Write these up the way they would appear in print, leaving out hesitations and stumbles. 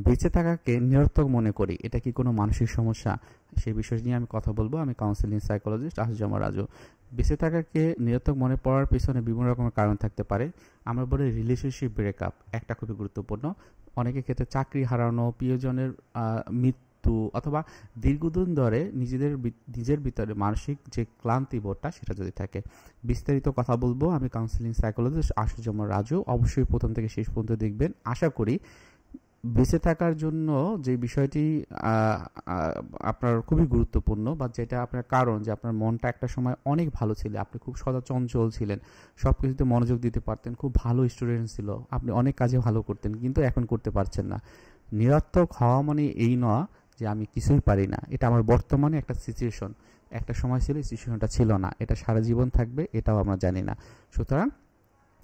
বেঁচে থাকাকে নিরর্থক মনে করি, এটা কি কোনো মানসিক সমস্যা? সেই বিষয় নিয়ে আমি কথা বলবো। আমি কাউন্সিলিং সাইকোলজিস্ট আসিফ রাজু। বেঁচে থাকাকে নিরর্থক মনে পড়ার পেছনে বিভিন্ন রকমের কারণ থাকতে পারে। আমরা বলি রিলেশনশিপ ব্রেকআপ, একটা খুবই গুরুত্বপূর্ণ। অনেকের ক্ষেত্রে চাকরি হারানো, প্রিয়জনের মৃত্যু, অথবা দীর্ঘদিন ধরে নিজের ভিতরে মানসিক যে ক্লান্তি বোধটা সেটা যদি থাকে। বিস্তারিত কথা বলবো। আমি কাউন্সিলিং সাইকোলজিস্ট আসিফ রাজু। অবশ্যই প্রথম থেকে শেষ পর্যন্ত দেখবেন। আশা করি বেঁচে থাকার জন্য যে বিষয়টি আপনার খুবই গুরুত্বপূর্ণ, বা যেটা আপনার কারণ যে আপনার মনটা একটা সময় অনেক ভালো ছিল, আপনি খুব সদা চঞ্চল ছিলেন, সব কিছুতে মনোযোগ দিতে পারতেন, খুব ভালো স্টুডেন্ট ছিল, আপনি অনেক কাজে ভালো করতেন, কিন্তু এখন করতে পারছেন না। নিরর্থক হওয়া মানে এই নয় যে আমি কিছুই পারি না, এটা আমার বর্তমানে একটা সিচুয়েশন। একটা সময় ছিল, এই সিচুয়েশনটা ছিল না, এটা সারা জীবন থাকবে, এটাও আমরা জানি না। সুতরাং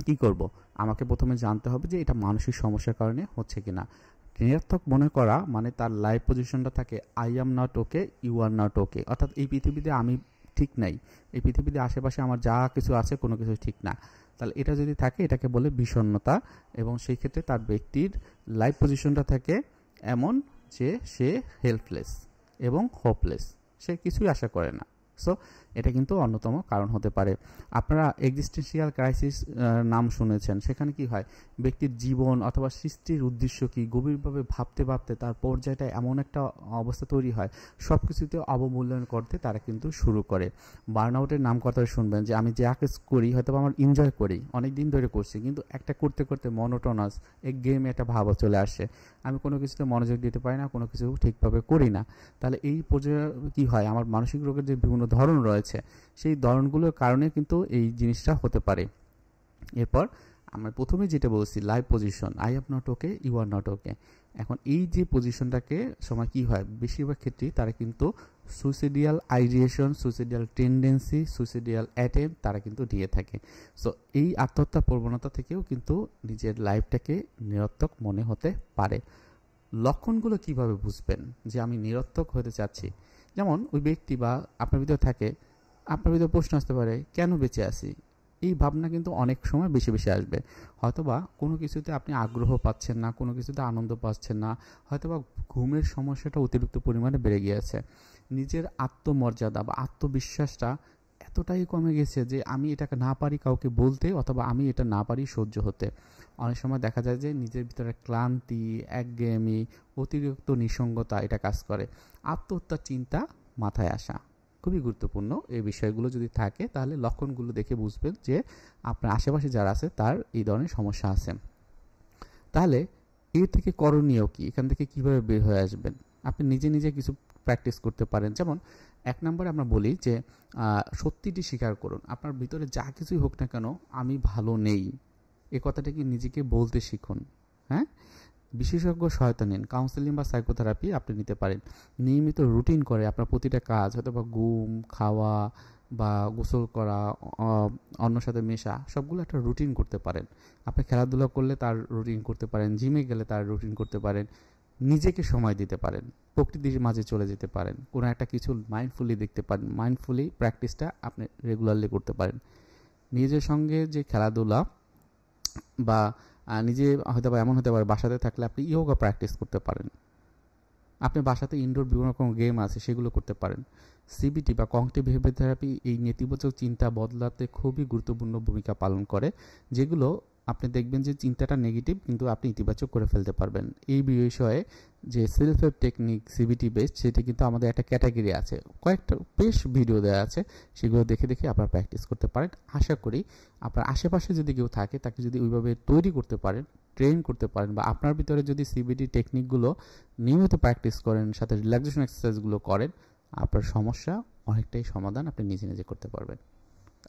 কি করব? আমাকে প্রথমে জানতে হবে যে এটা মানসিক সমস্যার কারণে হচ্ছে কিনা। নিরর্থক মনে করা মানে তার লাইফ পজিশনটা থাকে I am not okay, you are not okay, অর্থাৎ এই পৃথিবীতে আমি ঠিক নাই, এই পৃথিবীতে আশেপাশে আমার যা কিছু আছে কোনো কিছু ঠিক না। তাহলে এটা যদি থাকে, এটাকে বলে বিষণ্ণতা। এবং সেই ক্ষেত্রে তার ব্যক্তির লাইফ পজিশনটা থাকে এমন যে সে হেল্পলেস এবং হোপলেস, সে কিছুই আশা করে না। সো এটা কিন্তু অন্যতম কারণ হতে পারে। আপনারা এক্সিস্টেন্সিয়াল ক্রাইসিস নাম শুনেছেন। সেখানে কি হয়, ব্যক্তির জীবন অথবা সৃষ্টির উদ্দেশ্য কি গভীরভাবে ভাবতে ভাবতে তার পর্যায়টা এমন একটা অবস্থা তৈরি হয়, সব কিছুতে অবমূল্যায়ন করতে তারা কিন্তু শুরু করে। বার্নআউটের নাম কথা শুনবেন, যে আমি যে কাজ করি হয়তো আমার ইনজয় করি, অনেক দিন ধরে করছি, কিন্তু একটা করতে করতে মনোটোনাস এক গেম একটা ভাব চলে আসে, আমি কোনো কিছুতে মনোযোগ দিতে পারি না, কোনো কিছু ঠিকভাবে করি না। তাহলে এই পর্যায়ে কি হয়, আমার মানসিক রোগের যে বিভিন্ন ধরন রয়েছে, সেই ধরনগুলোর কারণে কিন্তু এই জিনিসটা হতে পারে। এরপর আমরা প্রথমে যেটা বলছি, life position, I am not okay, you are not okay. এখন এই যে পজিশনটাকে সময় কি হয়, বেশিরভাগ ক্ষেত্রেই তারা কিন্তু suicidal ideation, suicidal tendency, suicidal attempt তারা কিন্তু দিয়ে থাকে। সো এই আত্মহত্যা প্রবণতা থেকেও কিন্তু নিজের লাইফটাকে নিরর্থক মনে হতে পারে। লক্ষণগুলো কিভাবে বুঝবেন যে আমি নিরর্থক হতে চাচ্ছি? যেমন ওই ব্যক্তি বা আপনার ভিতরে থাকে, আপনার ভিতরে প্রশ্ন আসতে পারে, কেন বেঁচে আছি? এই ভাবনা কিন্তু অনেক সময় বেশি বেশি আসবে। হয়তোবা কোনো কিছুতে আপনি আগ্রহ পাচ্ছেন না, কোনো কিছুতে আনন্দ পাচ্ছেন না, হয়তোবা ঘুমের সমস্যাটা অতিরিক্ত পরিমাণে বেড়ে গিয়েছে, নিজের আত্মমর্যাদা বা আত্মবিশ্বাসটা এতটাই কমে গেছে যে আমি এটাকে না পারি কাউকে বলতে, অথবা আমি এটা না পারি সহ্য হতে। অনেক সময় দেখা যায় যে নিজের ভিতরে ক্লান্তি, একঘেয়েমি, অতিরিক্ত নিঃসঙ্গতা এটা কাজ করে। আত্মহত্যার চিন্তা মাথায় আসা খুবই গুরুত্বপূর্ণ। এই বিষয়গুলো যদি থাকে, তাহলে লক্ষণগুলো দেখে বুঝবেন যে আপনার আশেপাশে যারা আছে তার এই ধরনের সমস্যা আছে। তাহলে এর থেকে করণীয় কি, এখান থেকে কিভাবে বের হয়ে আসবেন? আপনি নিজে নিজে কিছু প্র্যাকটিস করতে পারেন। যেমন ১ নম্বরে আমরা বলি যে সত্যিটি স্বীকার করুন। আপনার ভিতরে যা কিছুই হোক না কেন, আমি ভালো নেই, এ কথাটাকে নিজেকে বলতে শিখুন। হ্যাঁ, বিশেষজ্ঞ সহায়তা নিন, কাউন্সেলিং বা সাইকোথেরাপি আপনি নিতে পারেন। নিয়মিত রুটিন করে আপনার প্রতিটা কাজ, হয়তো বা ঘুম, খাওয়া বা গোসল করা, অন্যর সাথে মেশা, সবগুলো একটা রুটিন করতে পারেন। আপনি খেলাধুলা করলে তার রুটিন করতে পারেন, জিমে গেলে তার রুটিন করতে পারেন, নিজেকে সময় দিতে পারেন, প্রকৃতির মাঝে চলে যেতে পারেন, কোনো একটা কিছু মাইন্ডফুলি দেখতে পারেন, মাইন্ডফুলি প্র্যাকটিসটা আপনি রেগুলারলি করতে পারেন। নিজের সঙ্গে যে খেলাধুলা বা নিজে হয়তো বা এমন হতে পারে, বাসাতে থাকলে আপনি ইয়োগা প্র্যাকটিস করতে পারেন, আপনি বাসাতে ইনডোর বিভিন্ন রকম গেম আছে সেগুলো করতে পারেন। সিবিটি বা কগনিটিভ বিহেভিয়ার থেরাপি এই নেতিবাচক চিন্তা বদলাতে খুবই গুরুত্বপূর্ণ ভূমিকা পালন করে, যেগুলো আপনি দেখবেন যে চিন্তাটা নেগেটিভ, কিন্তু আপনি ইতিবাচক করে ফেলতে পারবেন। এই বিষয়ে যে self help technique CBT based, সেটি কিন্তু আমাদের একটা ক্যাটাগরি আছে, কয়েকটা বেশ ভিডিও দেওয়া আছে, সেগুলো দেখে দেখে আপনারা প্র্যাকটিস করতে পারেন। আশা করি আপনার আশেপাশে যদি কেউ থাকে, তাকে যদি ওইভাবে তৈরি করতে পারেন, ট্রেন করতে পারেন, বা আপনার ভিতরে যদি সিবিটি টেকনিকগুলো নিয়মিত প্র্যাকটিস করেন, সাথে রিল্যাক্সেশন এক্সারসাইজগুলো করেন, আপনার সমস্যা অনেকটাই সমাধান আপনি নিজে নিজে করতে পারবেন।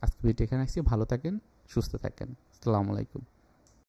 আজকে ভিডিওটি এখানে আসছি। ভালো থাকেন, সুস্থ থাকেন। আসসালামু আলাইকুম।